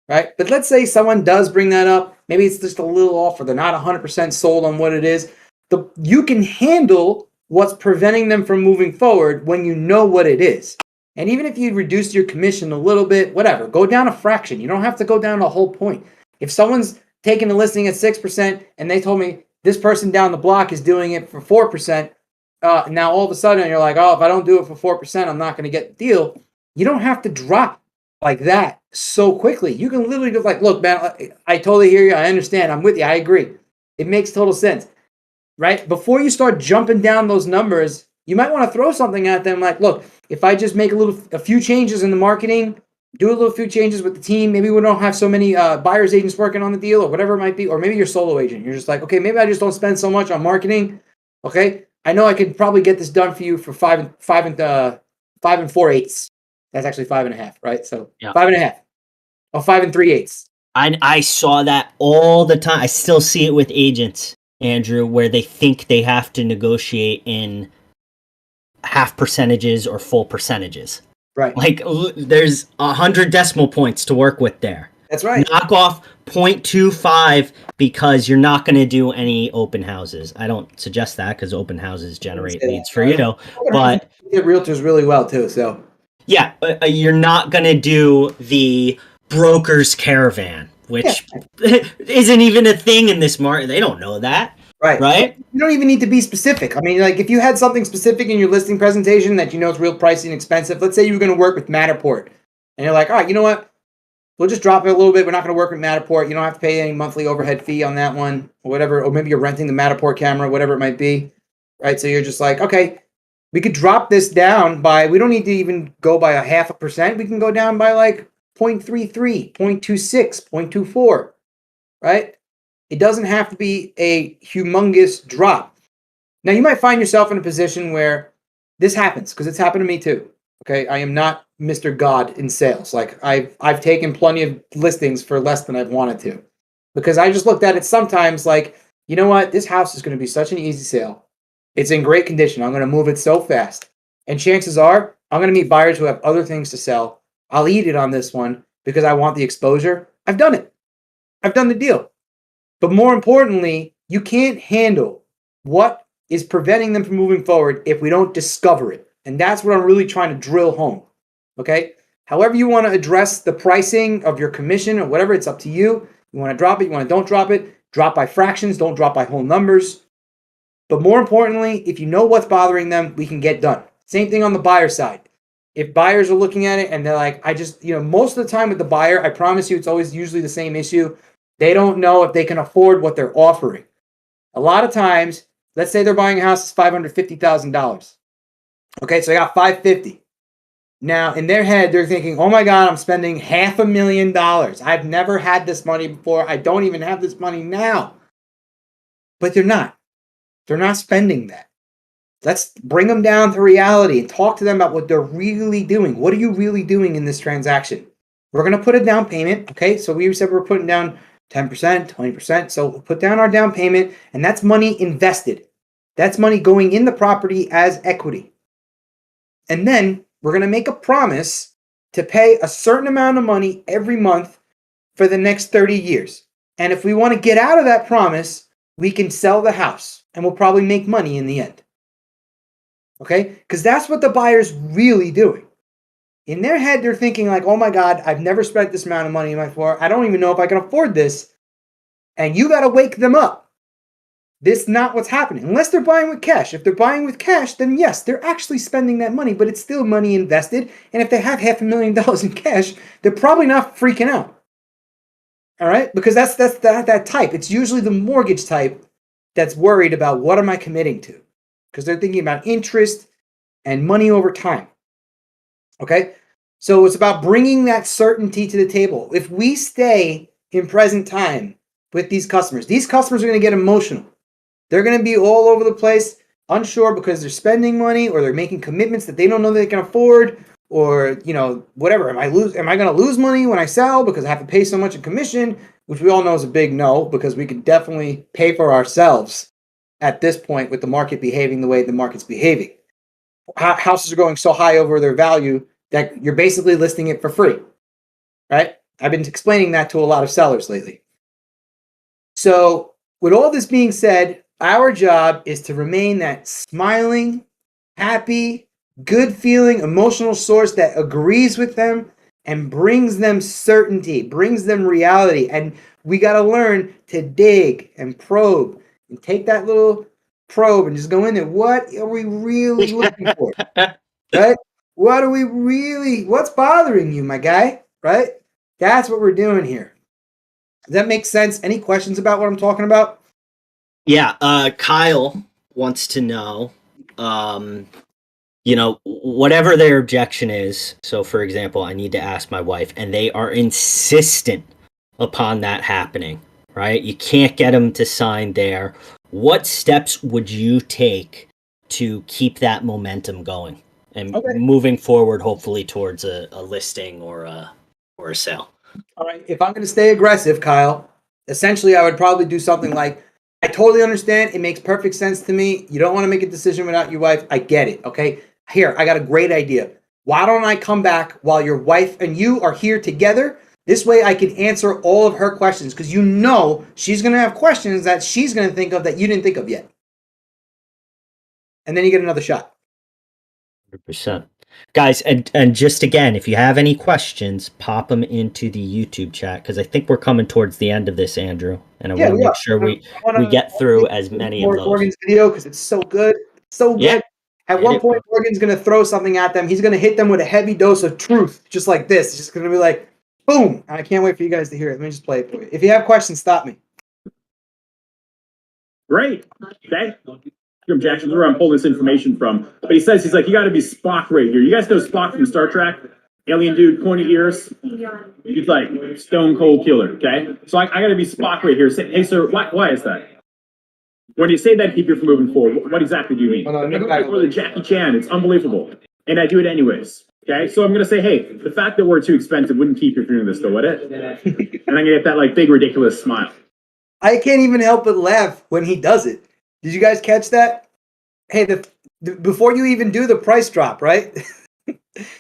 right? But let's say someone does bring that up, maybe it's just a little off or they're not 100% sold on what it is. You can handle what's preventing them from moving forward when you know what it is. And even if you reduce your commission a little bit, whatever, go down a fraction. You don't have to go down a whole point. If someone's taking a listing at 6% and they told me this person down the block is doing it for 4%, now all of a sudden you're like, oh, if I don't do it for 4%, I'm not going to get the deal. You don't have to drop like that so quickly. You can literally just like, look, man, I totally hear you. I understand. I'm with you. I agree. It makes total sense, right? Before you start jumping down those numbers, you might want to throw something at them like, look, if I just make a few changes in the marketing, do a few changes with the team, maybe we don't have so many buyer's agents working on the deal or whatever it might be, or maybe you're solo agent. You're just like, okay, maybe I just don't spend so much on marketing. Okay, I know I could probably get this done for you for 5 and 4/8. That's actually 5.5, right? So 5.5 or 5 3/8. I saw that all the time. I still see it with agents, Andrew, where they think they have to negotiate in half percentages or full percentages. Right. Like there's 100 decimal points to work with there. That's right. Knock off 0.25 because you're not going to do any open houses. I don't suggest that because open houses generate leads for you. But get realtors really well too. So yeah, you're not going to do the broker's caravan, which isn't even a thing in this market. They don't know that. Right? You don't even need to be specific. I mean, like if you had something specific in your listing presentation that you know is real pricey and expensive, let's say you were going to work with Matterport and you're like, all right, you know what? We'll just drop it a little bit. We're not going to work with Matterport. You don't have to pay any monthly overhead fee on that one or whatever. Or maybe you're renting the Matterport camera, whatever it might be. Right. So you're just like, okay, we could drop this down by, we don't need to even go by 0.5%. We can go down by like 0.33, 0.26, 0.24. Right. It doesn't have to be a humongous drop. Now, you might find yourself in a position where this happens because it's happened to me too. Okay, I am not Mr. God in sales. Like I've taken plenty of listings for less than I've wanted to because I just looked at it sometimes like, you know what, this house is going to be such an easy sale. It's in great condition. I'm going to move it so fast. And chances are I'm going to meet buyers who have other things to sell. I'll eat it on this one because I want the exposure. I've done it. I've done the deal. But more importantly, you can't handle what is preventing them from moving forward if we don't discover it. And that's what I'm really trying to drill home. Okay? However you want to address the pricing of your commission or whatever, it's up to you. You want to drop it, you want to don't drop it. Drop by fractions, don't drop by whole numbers. But more importantly, if you know what's bothering them, we can get done. Same thing on the buyer side. If buyers are looking at it and they're like, most of the time with the buyer, I promise you it's always usually the same issue. They don't know if they can afford what they're offering. A lot of times, let's say they're buying a house that's $550,000. Okay, so I got $550,000. Now, in their head, they're thinking, oh my God, I'm spending $500,000. I've never had this money before. I don't even have this money now. But they're not. They're not spending that. Let's bring them down to reality and talk to them about what they're really doing. What are you really doing in this transaction? We're going to put a down payment. Okay, so we said we're putting down 10%, 20%. So we'll put down our down payment, and that's money invested. That's money going in the property as equity. And then we're going to make a promise to pay a certain amount of money every month for the next 30 years. And if we want to get out of that promise, we can sell the house and we'll probably make money in the end. Okay? Because that's what the buyer's really doing. In their head, they're thinking like, oh my God, I've never spent this amount of money in my floor. I don't even know if I can afford this. And you got to wake them up. This is not what's happening. Unless they're buying with cash. If they're buying with cash, then yes, they're actually spending that money, but it's still money invested. And if they have $500,000 in cash, they're probably not freaking out. All right? Because that's that type. It's usually the mortgage type that's worried about what am I committing to? Because they're thinking about interest and money over time. Okay? So it's about bringing that certainty to the table. If we stay in present time with these customers are going to get emotional. They're going to be all over the place, unsure because they're spending money or they're making commitments that they don't know they can afford, or whatever. Am I going to lose money when I sell because I have to pay so much in commission, which we all know is a big no, because we could definitely pay for ourselves at this point with the market behaving the way the market's behaving. Houses are going so high over their value that you're basically listing it for free, right? I've been explaining that to a lot of sellers lately. So with all this being said, our job is to remain that smiling, happy, good feeling, emotional source that agrees with them and brings them certainty, brings them reality. And we got to learn to dig and probe and take that little probe and just go in there. What are we really looking for? Right? What's bothering you, my guy? Right? That's what we're doing here. Does that make sense? Any questions about what I'm talking about? Yeah, Kyle wants to know, whatever their objection is. So, for example, I need to ask my wife, and they are insistent upon that happening, right? You can't get them to sign there. What steps would you take to keep that momentum going and moving forward, hopefully towards a listing or a sale? All right. If I'm going to stay aggressive, Kyle, essentially I would probably do something like, I totally understand. It makes perfect sense to me. You don't want to make a decision without your wife. I get it. Okay. Here, I got a great idea. Why don't I come back while your wife and you are here together? This way I can answer all of her questions, because she's going to have questions that she's going to think of that you didn't think of yet. And then you get another shot. 100%. Guys, and just again, if you have any questions, pop them into the YouTube chat, because I think we're coming towards the end of this, Andrew, and I want to make sure we get through as many of those. Morgan's video, because it's so good. So good. Yeah. At one point, Morgan's going to throw something at them. He's going to hit them with a heavy dose of truth, just like this. It's just going to be like, boom. And I can't wait for you guys to hear it. Let me just play it for you. If you have questions, stop me. Great. Okay. Objections where I'm pulling this information from. But he's like, you got to be Spock right here. You guys know Spock from Star Trek? Alien dude, pointy ears. He's like stone cold killer. Okay. So I got to be Spock right here. Say, hey, sir, why is that? When you say that, keep you from moving forward. What exactly do you mean? I'm the Jackie Chan. It's unbelievable. And I do it anyways. Okay. So I'm going to say, hey, the fact that we're too expensive wouldn't keep you from doing this, though, would it? And I'm going to get that like big, ridiculous smile. I can't even help but laugh when he does it. Did you guys catch that? Hey, before you even do the price drop, right?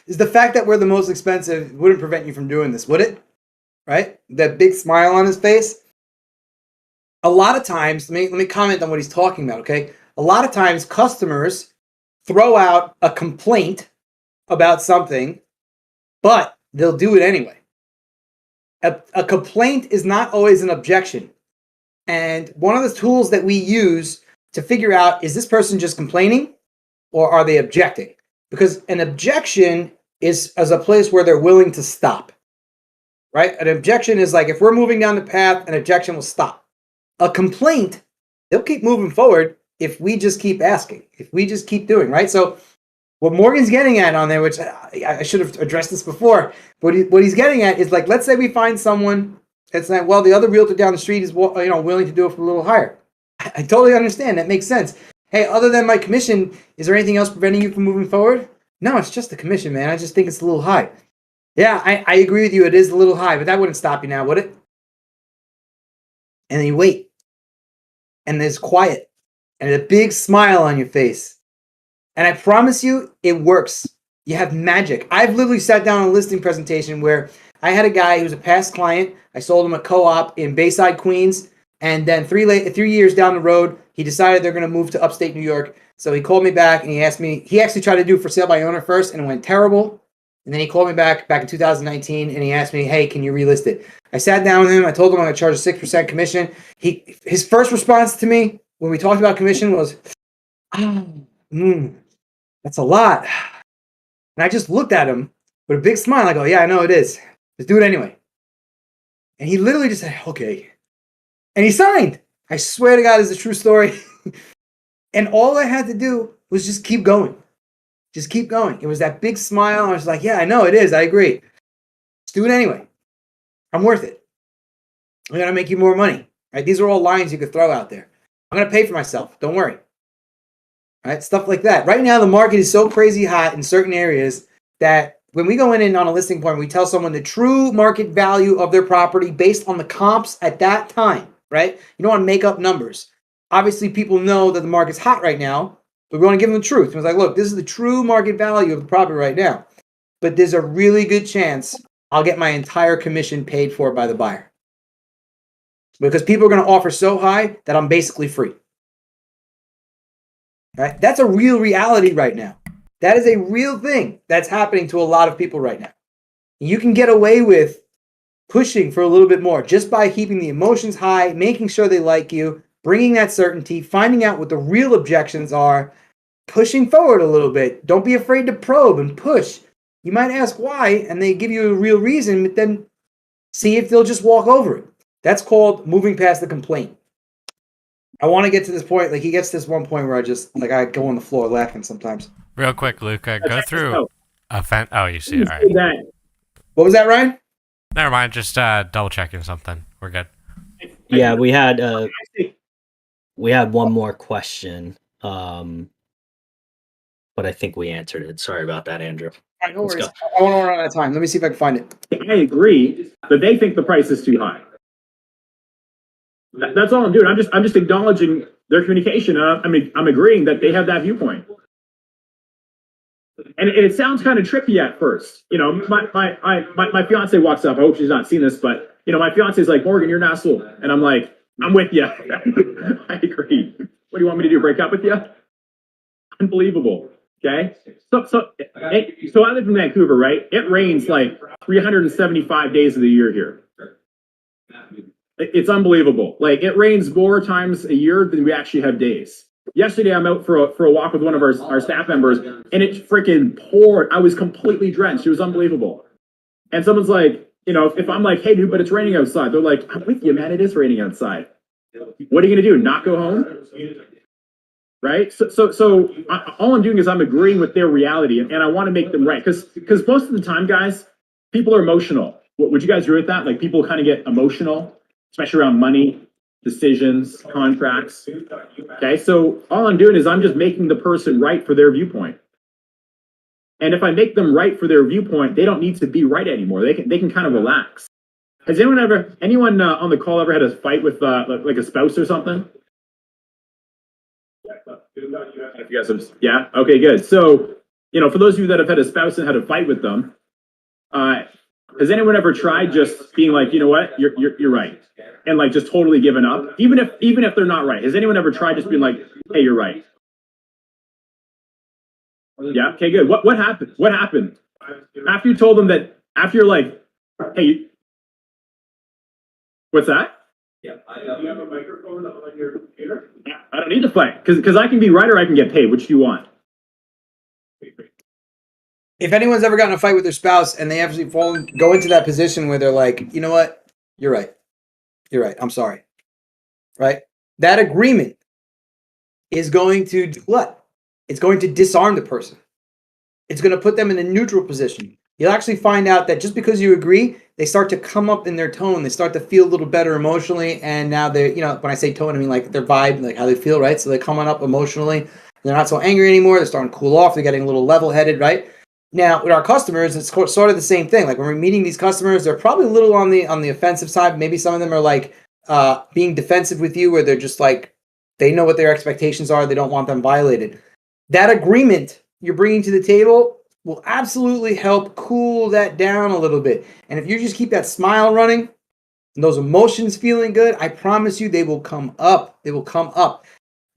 Is the fact that we're the most expensive wouldn't prevent you from doing this, would it? Right? That big smile on his face. A lot of times, let me comment on what he's talking about, okay? A lot of times customers throw out a complaint about something, but they'll do it anyway. A complaint is not always an objection. And one of the tools that we use to figure out, is this person just complaining or are they objecting? Because an objection is as a place where they're willing to stop, right? An objection is like, if we're moving down the path, an objection will stop. A complaint, they'll keep moving forward if we just keep asking, if we just keep doing, right? So what Morgan's getting at on there, which I should have addressed this before, but what he's getting at is like, let's say we find someone that's like, well, the other realtor down the street is willing to do it for a little higher. I totally understand. That makes sense. Hey, other than my commission, is there anything else preventing you from moving forward? No, it's just the commission, man. I just think it's a little high. Yeah, I agree with you. It is a little high, but that wouldn't stop you now, would it? And then you wait. And there's quiet. And a big smile on your face. And I promise you, it works. You have magic. I've literally sat down on a listing presentation where I had a guy who was a past client. I sold him a co-op in Bayside, Queens. And then 3 years down the road, he decided they're going to move to upstate New York. So he called me back and he asked me, he actually tried to do it for sale by owner first and it went terrible. And then he called me back in 2019 and he asked me, hey, can you relist it? I sat down with him. I told him I'm going to charge a 6% commission. His first response to me when we talked about commission was, that's a lot. And I just looked at him with a big smile. I go, yeah, I know it is. Let's do it anyway. And he literally just said, okay. And he signed. I swear to God, it's a true story. And all I had to do was just keep going. Just keep going. It was that big smile. I was like, yeah, I know it is. I agree. Let's do it anyway. I'm worth it. I'm going to make you more money. Right? These are all lines you could throw out there. I'm going to pay for myself. Don't worry. Right? Stuff like that. Right now, the market is so crazy hot in certain areas that when we go in on a listing point, we tell someone the true market value of their property based on the comps at that time, right? You don't want to make up numbers. Obviously, people know that the market's hot right now, but we want to give them the truth. It's like, look, this is the true market value of the property right now. But there's a really good chance I'll get my entire commission paid for by the buyer. Because people are going to offer so high that I'm basically free. Right? That's a real reality right now. That is a real thing that's happening to a lot of people right now. You can get away with pushing for a little bit more just by keeping the emotions high, making sure they like you, bringing that certainty, finding out what the real objections are, pushing forward a little bit. Don't be afraid to probe and push. You might ask why, and they give you a real reason, but then see if they'll just walk over it. That's called moving past the complaint. I want to get to this point. Like, he gets to this one point where I go on the floor laughing sometimes. Real quick, Luca, go through Oh, you see it. All right. What was that, Ryan? Never mind. Just double checking something. We're good. Yeah, we had one more question, but I think we answered it. Sorry about that, Andrew. All right, no worries. I want to run out of time. Let me see if I can find it. I agree, but they think the price is too high. That's all I'm doing. I'm just acknowledging their communication. I'm agreeing that they have that viewpoint. And it sounds kind of trippy at first. You know, my fiance walks up. I hope she's not seen this, but you know, my fiance is like, Morgan, you're an asshole, and I'm like, I'm with you. I agree. What do you want me to do? Break up with you? Unbelievable. Okay. So I live in Vancouver, right? It rains like 375 days of the year here. It's unbelievable. Like, it rains more times a year than we actually have days. Yesterday, I'm out for a walk with one of our staff members, and it freaking poured. I was completely drenched. It was unbelievable. And someone's like, you know, if I'm like, hey, dude, but it's raining outside. They're like, I'm with you, man. It is raining outside. What are you going to do? Not go home? Right? So all I'm doing is I'm agreeing with their reality, and I want to make them right. Because most of the time, guys, people are emotional. Would you guys agree with that? Like, people kind of get emotional, especially around money, decisions, contracts. Okay, so all I'm doing is I'm just making the person right for their viewpoint. And if I make them right for their viewpoint, they don't need to be right anymore. They can kind of relax. Has anyone on the call ever had a fight with like a spouse or something? If you guys have, yeah, okay, good. So, you know, for those of you that have had a spouse and had a fight with them, has anyone ever tried just being like, you know what, you're right, and like just totally giving up, even if they're not right? Has anyone ever tried just being like, hey, you're right? Yeah, okay, good. What happened? What happened after you told them that? After you're like, hey, what's that? Yeah, you have a microphone on your computer. Yeah, I don't need to fight because I can be right or I can get paid. Which do you want? If anyone's ever gotten in a fight with their spouse and they actually go into that position where they're like, you know what? You're right. You're right. I'm sorry. Right? That agreement is going to do what? It's going to disarm the person. It's going to put them in a neutral position. You'll actually find out that just because you agree, they start to come up in their tone. They start to feel a little better emotionally. And now they're, you know, when I say tone, I mean like their vibe, like how they feel, right? So they're coming up emotionally. They're not so angry anymore. They're starting to cool off. They're getting a little level-headed, right? Now, with our customers, it's sort of the same thing. Like when we're meeting these customers, they're probably a little on the offensive side. Maybe some of them are like being defensive with you, where they're just like, they know what their expectations are. They don't want them violated. That agreement you're bringing to the table will absolutely help cool that down a little bit. And if you just keep that smile running and those emotions feeling good, I promise you they will come up. They will come up.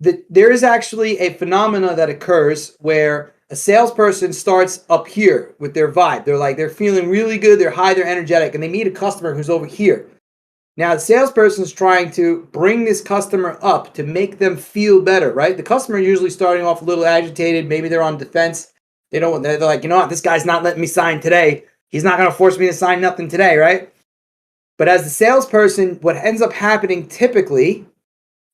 There is actually a phenomena that occurs where a salesperson starts up here with their vibe. They're feeling really good. They're high. They're energetic. And they meet a customer who's over here. Now, the salesperson is trying to bring this customer up to make them feel better, right? The customer is usually starting off a little agitated. Maybe they're on defense. They're like, you know what? This guy's not letting me sign today. He's not going to force me to sign nothing today, right? But as the salesperson, what ends up happening typically,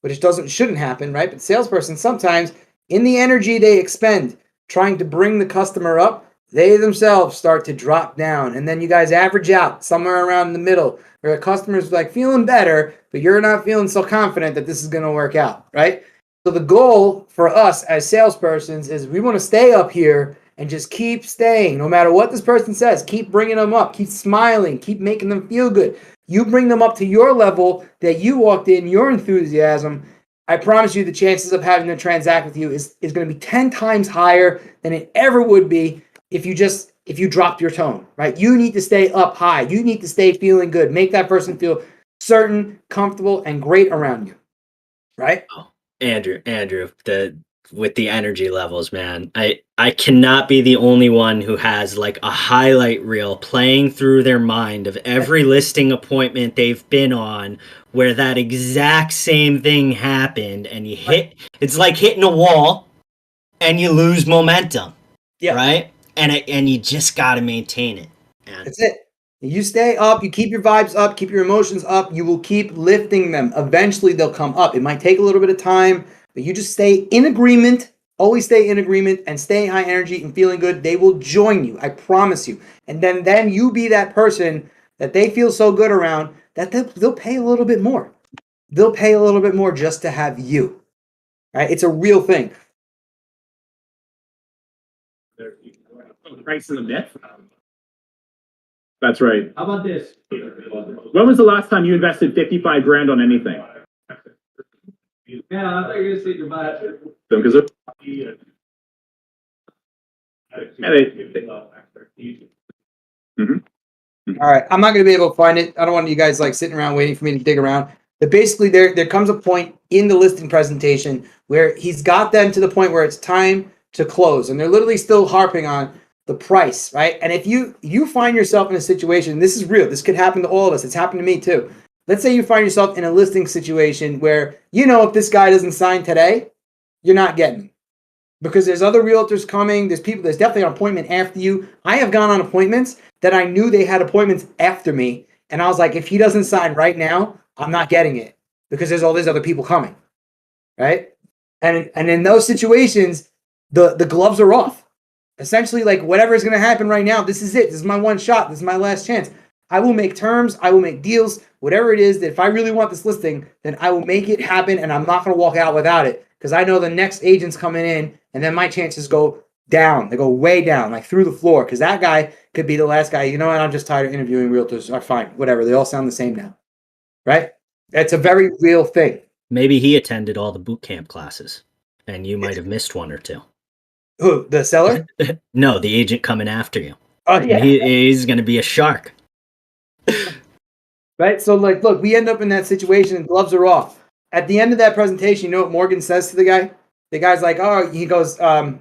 which shouldn't happen, right? But salesperson, sometimes in the energy they expend trying to bring the customer up, they themselves start to drop down. And then you guys average out somewhere around the middle where the customer's like feeling better, but you're not feeling so confident that this is going to work out, right? So the goal for us as salespersons is we want to stay up here and just keep staying. No matter what this person says, keep bringing them up, keep smiling, keep making them feel good. You bring them up to your level that you walked in, your enthusiasm. I promise you the chances of having them transact with you is going to be 10 times higher than it ever would be if you dropped your tone, right? You need to stay up high. You need to stay feeling good. Make that person feel certain, comfortable, and great around you, right? Oh, Andrew, with the energy levels, man. I cannot be the only one who has like a highlight reel playing through their mind of every listing appointment they've been on where that exact same thing happened, and it's like hitting a wall and you lose momentum. Yeah. Right? And you just got to maintain it. Man. That's it. You stay up, you keep your vibes up, keep your emotions up, you will keep lifting them. Eventually they'll come up. It might take a little bit of time, but you just stay in agreement, always stay in agreement and stay high energy and feeling good. They will join you, I promise you. And then you be that person that they feel so good around that they'll pay a little bit more. They'll pay a little bit more just to have you, right? It's a real thing. Price in the myth. That's right. How about this? When was the last time you invested 55 grand on anything? Yeah, I thought you were going to say goodbye. Because of. All right, I'm not going to be able to find it. I don't want you guys like sitting around waiting for me to dig around. But basically, there comes a point in the listing presentation where he's got them to the point where it's time to close, and they're literally still harping on the price, right? And if you find yourself in a situation, this is real. This could happen to all of us. It's happened to me too. Let's say you find yourself in a listing situation where if this guy doesn't sign today, you're not getting him. Because there's other realtors coming. There's definitely an appointment after you. I have gone on appointments that I knew they had appointments after me. And I was like, if he doesn't sign right now, I'm not getting it because there's all these other people coming, right? And in those situations, the gloves are off. Essentially, like whatever is going to happen right now, this is it. This is my one shot. This is my last chance. I will make terms. I will make deals. Whatever it is that if I really want this listing, then I will make it happen and I'm not going to walk out without it because I know the next agent's coming in and then my chances go down. They go way down, like through the floor because that guy could be the last guy. You know what? I'm just tired of interviewing realtors. Are fine. Whatever. They all sound the same now. Right? That's a very real thing. Maybe he attended all the boot camp classes and you might have missed one or two. Who? The seller? No, the agent coming after you. Oh, yeah. He's going to be a shark. Right? So, like, look, we end up in that situation and gloves are off. At the end of that presentation, you know what Morgan says to the guy? The guy's like, oh, he goes, the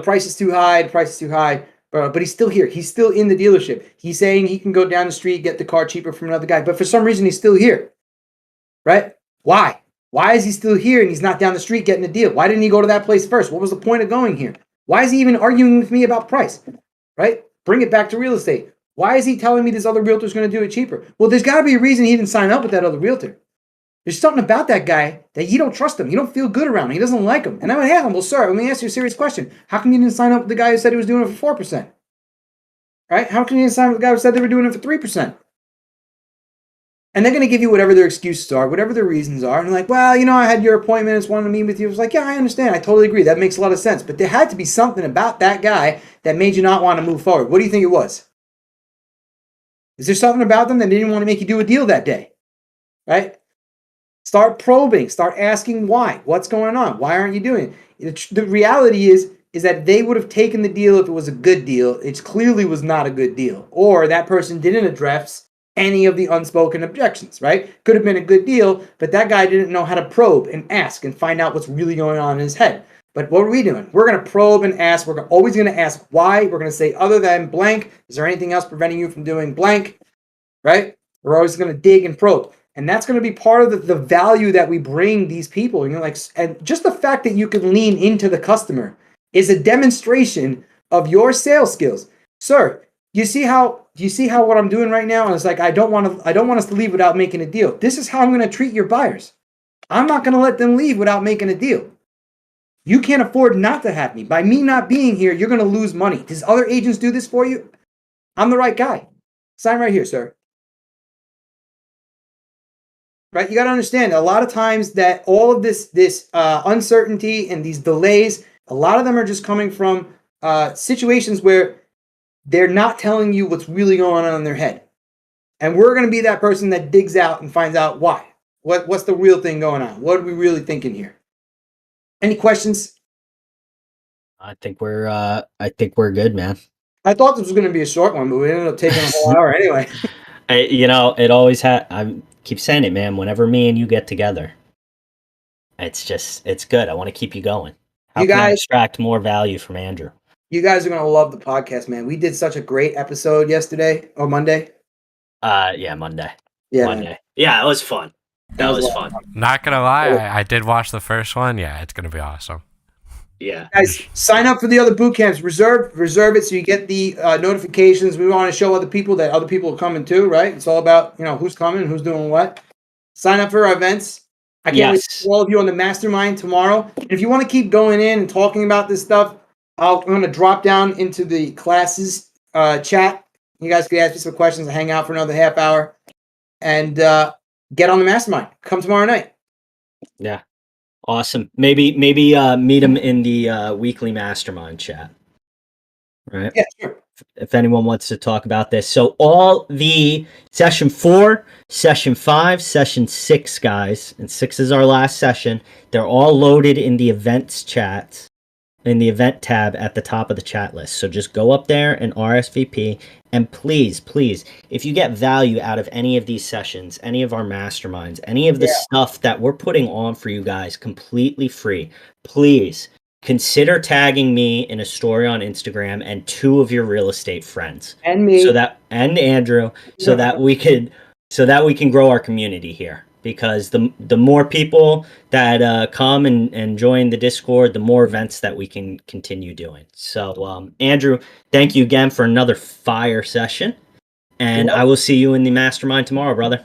price is too high. The price is too high. But he's still here. He's still in the dealership. He's saying he can go down the street, get the car cheaper from another guy. But for some reason, he's still here. Right? Why? Why is he still here and he's not down the street getting a deal? Why didn't he go to that place first? What was the point of going here? Why is he even arguing with me about price? Right? Bring it back to real estate. Why is he telling me this other realtor is going to do it cheaper? Well, there's got to be a reason he didn't sign up with that other realtor. There's something about that guy that you don't trust him. You don't feel good around him. He doesn't like him. And I would ask him, well, sir, let me ask you a serious question. How come you didn't sign up with the guy who said he was doing it for 4%? Right? How come you didn't sign up with the guy who said they were doing it for 3%? And they're going to give you whatever their excuses are, whatever their reasons are. And like, well, I had your appointment. I just wanted to meet with you. I was like, yeah, I understand. I totally agree. That makes a lot of sense. But there had to be something about that guy that made you not want to move forward. What do you think it was? Is there something about them that didn't want to make you do a deal that day? Right? Start probing. Start asking why. What's going on? Why aren't you doing it? The reality is that they would have taken the deal if it was a good deal. It clearly was not a good deal. Or that person didn't address any of the unspoken objections, right? Could have been a good deal, but that guy didn't know how to probe and ask and find out what's really going on in his head. But what are we doing? We're going to probe and ask. We're always going to ask why. We're going to say other than blank. Is there anything else preventing you from doing blank? Right? We're always going to dig and probe. And that's going to be part of the value that we bring these people. And just the fact that you can lean into the customer is a demonstration of your sales skills. Sir, you see how what I'm doing right now? And it's like, I don't want us to leave without making a deal. This is how I'm going to treat your buyers. I'm not going to let them leave without making a deal. You can't afford not to have me. By me not being here, you're going to lose money. Does other agents do this for you? I'm the right guy. Sign right here, sir. Right? You got to understand, a lot of times that all of this uncertainty and these delays, a lot of them are just coming from situations where they're not telling you what's really going on in their head. And we're going to be that person that digs out and finds out why. What's the real thing going on? What are we really thinking here? Any questions? I think we're good, man. I thought this was going to be a short one, but we ended up taking a whole hour anyway. It always I keep saying it, man. Whenever me and you get together, it's good. I want to keep you going. How can I extract more value from Andrew? You guys are going to love the podcast, man. We did such a great episode yesterday or Monday. Yeah, Monday. Yeah, Monday. Man. Yeah, it was fun. That was fun. Not gonna lie, I did watch the first one. Yeah, it's gonna be awesome. Yeah, guys, sign up for the other boot camps. Reserve it so you get the notifications. We want to show other people that other people are coming too, right? It's all about who's coming, who's doing what. Sign up for our events. I can't wait to see all of you on the mastermind tomorrow. And if you want to keep going in and talking about this stuff, I'm going to drop down into the classes chat. You guys can ask me some questions and hang out for another half hour, and get on the mastermind. Come tomorrow night. Yeah. Awesome. Maybe meet him in the weekly mastermind chat. Right? Yeah, sure. If anyone wants to talk about this. So all the session 4, session 5, session 6, guys, and 6 is our last session. They're all loaded in the events chat, in the event tab at the top of the chat list. So just go up there and RSVP. And please, if you get value out of any of these sessions, any of our masterminds, any of the stuff that we're putting on for you guys completely free, please consider tagging me in a story on Instagram and 2 of your real estate friends. And me. And Andrew, so that we can grow our community here. Because the more people that come and join the Discord, the more events that we can continue doing. So, Andrew, thank you again for another fire session. And I will see you in the mastermind tomorrow, brother.